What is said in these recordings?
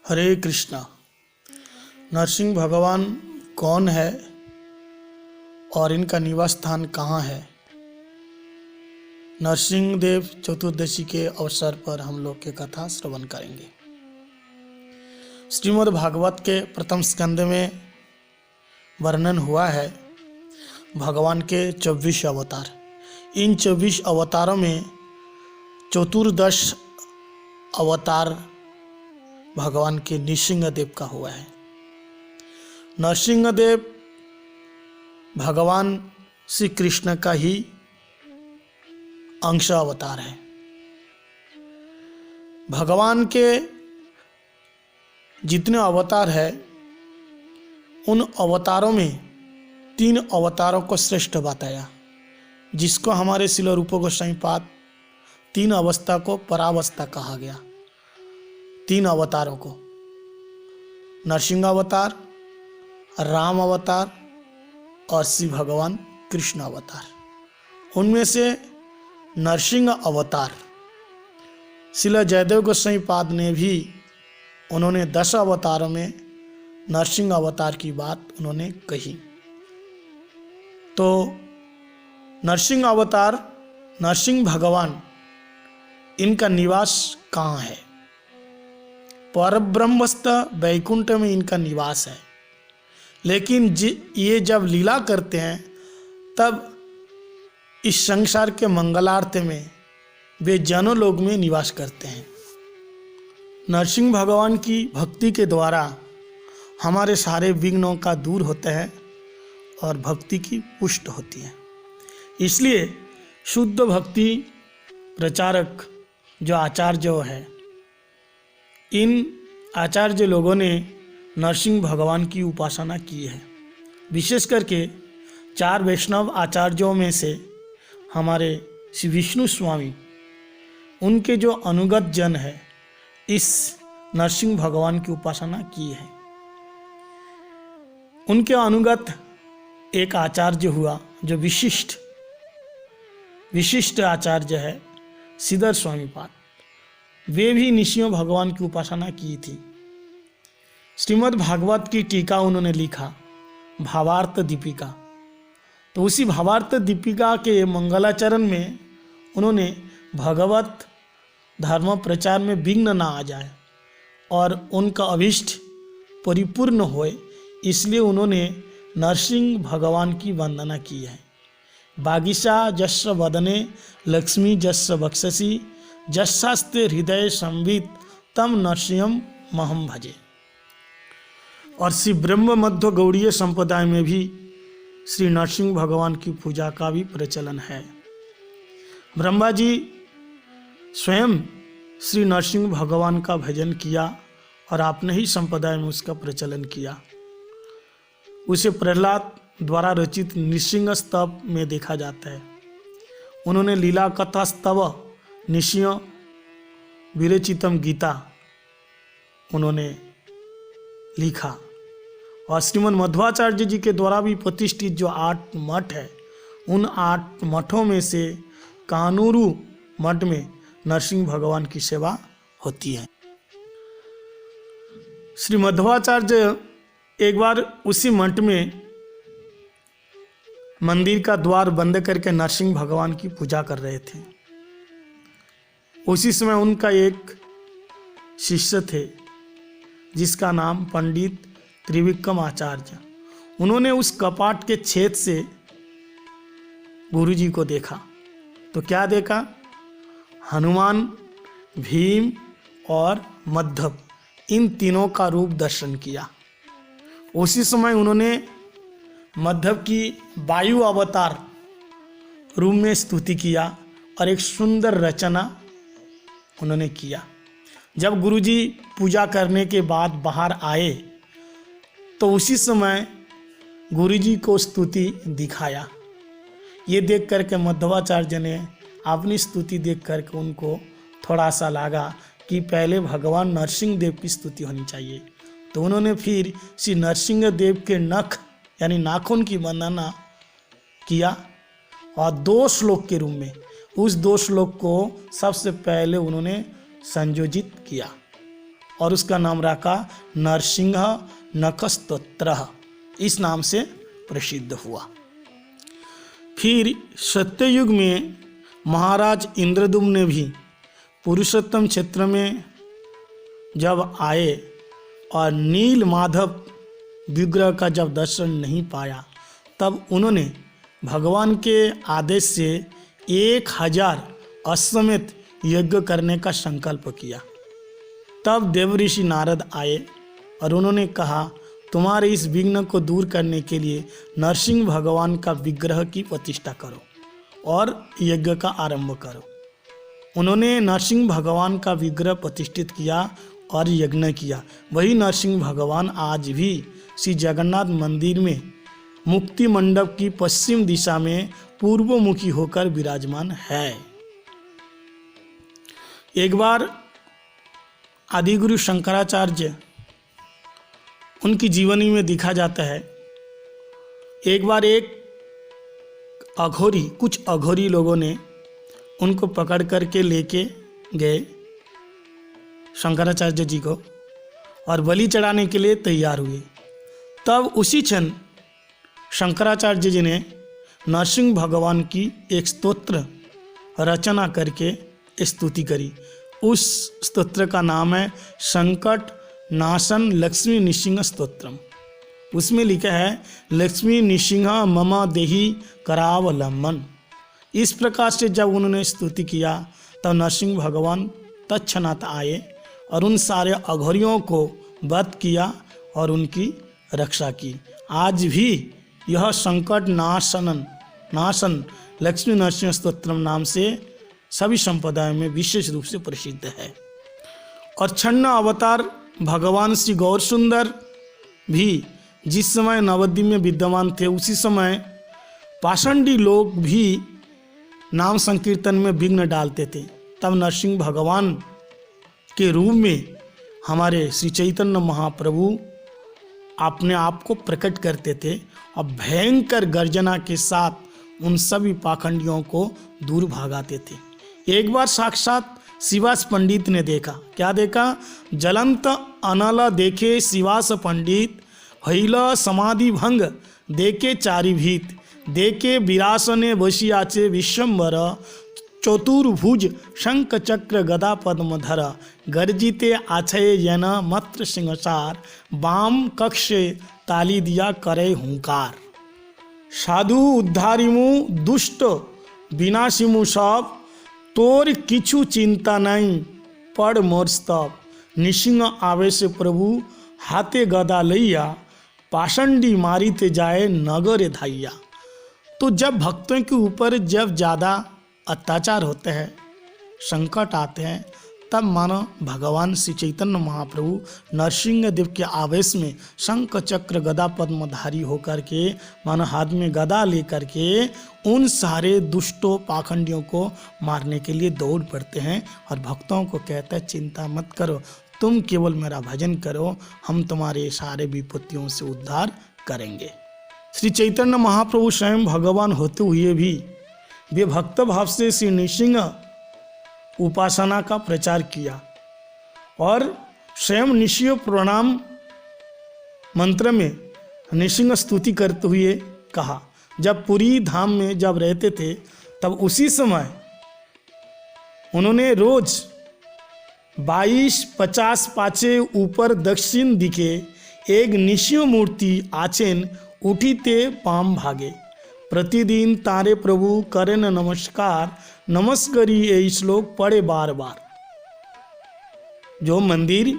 हरे कृष्णा। नरसिंह भगवान कौन है और इनका निवास स्थान कहाँ है? नरसिंह देव चतुर्दशी के अवसर पर हम लोग के कथा श्रवण करेंगे। श्रीमद् भागवत के प्रथम स्कंद में वर्णन हुआ है भगवान के 24 अवतार। इन 24 अवतारों में चतुर्दश अवतार भगवान के नृसिंह देव का हुआ है। नरसिंह देव भगवान श्री कृष्ण का ही अंश अवतार है। भगवान के जितने अवतार है उन अवतारों में 3 अवतारों को श्रेष्ठ बताया, जिसको हमारे श्रील रूप गोस्वामी पाद 3 अवस्था को परावस्था कहा गया। 3 अवतारों को, नरसिंह अवतार, राम अवतार और श्री भगवान कृष्ण अवतार। उनमें से नरसिंह अवतार श्रील जयदेव गोस्वामी पाद ने भी उन्होंने 10 अवतारों में नरसिंह अवतार की बात उन्होंने कही। तो नरसिंह अवतार, नरसिंह भगवान, इनका निवास कहाँ है? परब्रह्मस्थ वैकुंठ में इनका निवास है। लेकिन ये जब लीला करते हैं तब इस संसार के मंगलार्थ में वे जनों लोग में निवास करते हैं। नरसिंह भगवान की भक्ति के द्वारा हमारे सारे विघ्नों का दूर होता है और भक्ति की पुष्ट होती है। इसलिए शुद्ध भक्ति प्रचारक जो आचार्य है, इन आचार्य लोगों ने नरसिंह भगवान की उपासना की है। विशेष करके 4 वैष्णव आचार्यों में से हमारे श्री विष्णु स्वामी, उनके जो अनुगत जन है, इस नरसिंह भगवान की उपासना की है। उनके अनुगत एक आचार्य हुआ जो विशिष्ट आचार्य है, श्रीधर स्वामी पाद। वे भी नरसिंह भगवान की उपासना की थी। श्रीमद् भागवत की टीका उन्होंने लिखा, भावार्थ दीपिका। तो उसी भावार्थ दीपिका के मंगलाचरण में उन्होंने भगवत धर्म प्रचार में विघ्न ना आ जाए और उनका अभिष्ट परिपूर्ण होए, इसलिए उन्होंने नरसिंह भगवान की वंदना की है। बागीशा जस्स वदने लक्ष्मी जस्स बक्षसी जस्सास्ते हृदय संवित तम नरसिंहम महम भजे। और श्री ब्रह्म मध्य गौड़ीय संप्रदाय में भी श्री नरसिंह भगवान की पूजा का भी प्रचलन है। ब्रह्मा जी स्वयं श्री नरसिंह भगवान का भजन किया और आपने ही संप्रदाय में उसका प्रचलन किया। उसे प्रहलाद द्वारा रचित नृसिंह स्तव में देखा जाता है। उन्होंने लीला कथा स्तव नृसिंह विरचितम गीता उन्होंने लिखा। और श्रीमद मध्वाचार्य जी के द्वारा भी प्रतिष्ठित जो 8 मठ है, उन 8 मठों में से कानूरू मठ में नरसिंह भगवान की सेवा होती है। श्री मध्वाचार्य एक बार उसी मठ में मंदिर का द्वार बंद करके नरसिंह भगवान की पूजा कर रहे थे। उसी समय उनका एक शिष्य थे जिसका नाम पंडित त्रिविक्रम आचार्य। उन्होंने उस कपाट के छेद से गुरुजी को देखा। तो क्या देखा? हनुमान, भीम और मद्धव, इन तीनों का रूप दर्शन किया। उसी समय उन्होंने मद्धव की वायु अवतार रूप में स्तुति किया और एक सुंदर रचना उन्होंने किया। जब गुरुजी पूजा करने के बाद बाहर आए तो उसी समय गुरुजी को स्तुति दिखाया। ये देख करके मध्वाचार्य ने अपनी स्तुति देख करके उनको थोड़ा सा लगा कि पहले भगवान नरसिंह देव की स्तुति होनी चाहिए। तो उन्होंने फिर श्री नरसिंह देव के नख यानी नाखून की वंदना किया और 2 श्लोक के रूप में उस 2 श्लोक को सबसे पहले उन्होंने संयोजित किया। और उसका नाम रखा नरसिंह नखस्तोत्र, इस नाम से प्रसिद्ध हुआ। फिर सत्ययुग में महाराज इंद्रदुम्न ने भी पुरुषोत्तम क्षेत्र में जब आए और नील माधव विग्रह का जब दर्शन नहीं पाया, तब उन्होंने भगवान के आदेश से 1000 अश्वमेध यज्ञ करने का संकल्प किया। तब देवऋषि नारद आए और उन्होंने कहा, तुम्हारे इस विघ्न को दूर करने के लिए नरसिंह भगवान का विग्रह की प्रतिष्ठा करो और यज्ञ का आरंभ करो। उन्होंने नरसिंह भगवान का विग्रह प्रतिष्ठित किया और यज्ञ किया। वही नरसिंह भगवान आज भी श्री जगन्नाथ मंदिर में मुक्ति मंडप की पश्चिम दिशा में पूर्वमुखी होकर विराजमान है। एक बार आदिगुरु शंकराचार्य उनकी जीवनी में देखा जाता है, एक बार कुछ अघोरी लोगों ने उनको पकड़ करके लेके गए शंकराचार्य जी को और बलि चढ़ाने के लिए तैयार हुए। तब उसी क्षण शंकराचार्य जी ने नरसिंह भगवान की एक स्तोत्र रचना करके स्तुति करी। उस स्तोत्र का नाम है संकट नाशन लक्ष्मी नृसिंह स्तोत्रम। उसमें लिखा है, लक्ष्मी नृसिंह मम देहि करावलंबन। इस प्रकार से जब उन्होंने स्तुति किया तब नरसिंह भगवान तत्क्षणात आए और उन सारे अघोरियों को वध किया और उनकी रक्षा की। आज भी यह संकट नाशन लक्ष्मी नरसिंह स्तोत्रम नाम से सभी संप्रदायों में विशेष रूप से प्रसिद्ध है। और छन्न अवतार भगवान श्री गौर सुंदर भी जिस समय नवद्वीप में विद्यमान थे, उसी समय पाषंडी लोग भी नाम संकीर्तन में विघ्न डालते थे। तब नरसिंह भगवान के रूप में हमारे श्री चैतन्य महाप्रभु अपने आप को प्रकट करते थे और भयंकर गर्जना के साथ उन सभी पाखंडियों को दूर भगाते थे। एक बार साक्षात शिवास पंडित ने देखा। क्या देखा? जलंत अनल देखे शिवास पंडित, हईल समाधि भंग देखे चारि भीत, देखे विरासने बसियाचे विश्वम्बर, चतुर्भुज शंख चक्र गदा पद्मधर, गर्जिते आछय जन मत्र सिंहसार, वाम कक्षे ताली दिया करे हुंकार। साधु उद्धारिमु दुष्ट विनाशिमु सब, तोर किछु चिंता नहीं पड़ मोर स्तव। नृसिंह आवेश प्रभु हाथे गदा लैया, पाषंडी मारीते जाए नगर धाइया। तो जब भक्तों के ऊपर जब ज़्यादा अत्याचार होते हैं, संकट आते हैं, तब मानो भगवान श्री चैतन्य महाप्रभु नरसिंह देव के आवेश में शंख चक्र गदा पद्मधारी होकर के मानो हाथ में गदा लेकर के उन सारे दुष्टों पाखंडियों को मारने के लिए दौड़ पड़ते हैं और भक्तों को कहते हैं, चिंता मत करो, तुम केवल मेरा भजन करो, हम तुम्हारे सारे विपत्तियों से उद्धार करेंगे। श्री चैतन्य महाप्रभु स्वयं भगवान होते हुए भी वे भक्त भाव से श्री नृसिंह उपासना का प्रचार किया और स्वयं नृसिंह प्रणाम मंत्र में नृसिंह स्तुति करते हुए कहा। जब पुरी धाम में जब रहते थे तब उसी समय उन्होंने रोज 22-50 पाचे ऊपर दक्षिण दिखे एक नृसिंह मूर्ति आचेन उठी ते पाम भागे, प्रतिदिन तारे प्रभु करें नमस्कार, नमस्करी ये श्लोक पढ़े बार बार। जो मंदिर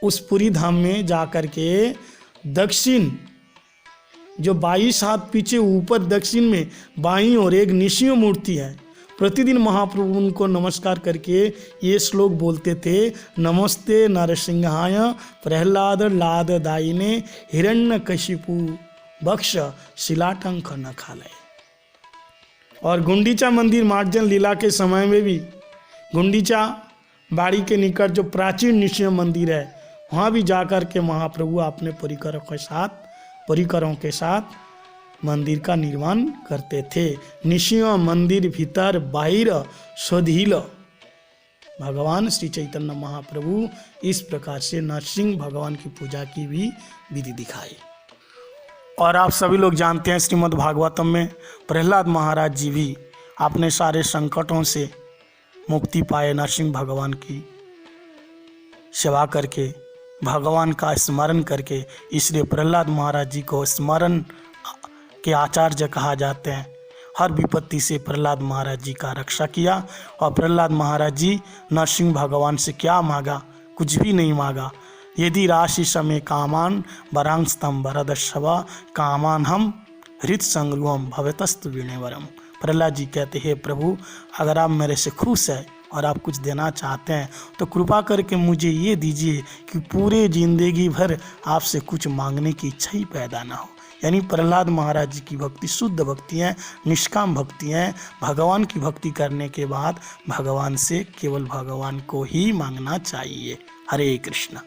उस पुरी धाम में जाकर के दक्षिण जो 22 हाथ पीछे ऊपर दक्षिण में बाईं ओर एक नृसिंह मूर्ति है, प्रतिदिन महाप्रभु उनको नमस्कार करके ये श्लोक बोलते थे, नमस्ते नरसिंहाय प्रहलाद लाद दायिने हिरण्यकशिपु बक्ष शिलाटंक न खालय। और गुंडीचा मंदिर मार्जन लीला के समय में भी गुंडीचा बाड़ी के निकट जो प्राचीन नृसिंह मंदिर है, वहाँ भी जाकर के महाप्रभु अपने परिकरों के साथ मंदिर का निर्माण करते थे। नृसिंह मंदिर भीतर बाहिर शोधिल भगवान श्री चैतन्य महाप्रभु इस प्रकार से नरसिंह भगवान की पूजा की भी विधि दिखाई। और आप सभी लोग जानते हैं श्रीमद् भागवतम में प्रहलाद महाराज जी भी अपने सारे संकटों से मुक्ति पाए नरसिंह भगवान की सेवा करके, भगवान का स्मरण करके। इसलिए प्रहलाद महाराज जी को स्मरण के आचार्य कहा जाते हैं। हर विपत्ति से प्रहलाद महाराज जी का रक्षा किया। और प्रहलाद महाराज जी नरसिंह भगवान से क्या मांगा? कुछ भी नहीं मांगा। यदि राशि समय कामान वरांस्तम वरदशवा कामान हम हृत संग्रुहम भवतस्तु विणेवरम। प्रहलाद जी कहते हैं, प्रभु अगर आप मेरे से खुश हैं और आप कुछ देना चाहते हैं तो कृपा करके मुझे ये दीजिए कि पूरे जिंदगी भर आपसे कुछ मांगने की इच्छा ही पैदा ना हो। यानी प्रहलाद महाराज जी की भक्ति शुद्ध भक्ति है, निष्काम भक्ति है। भगवान की भक्ति करने के बाद भगवान से केवल भगवान को ही मांगना चाहिए। हरे कृष्ण।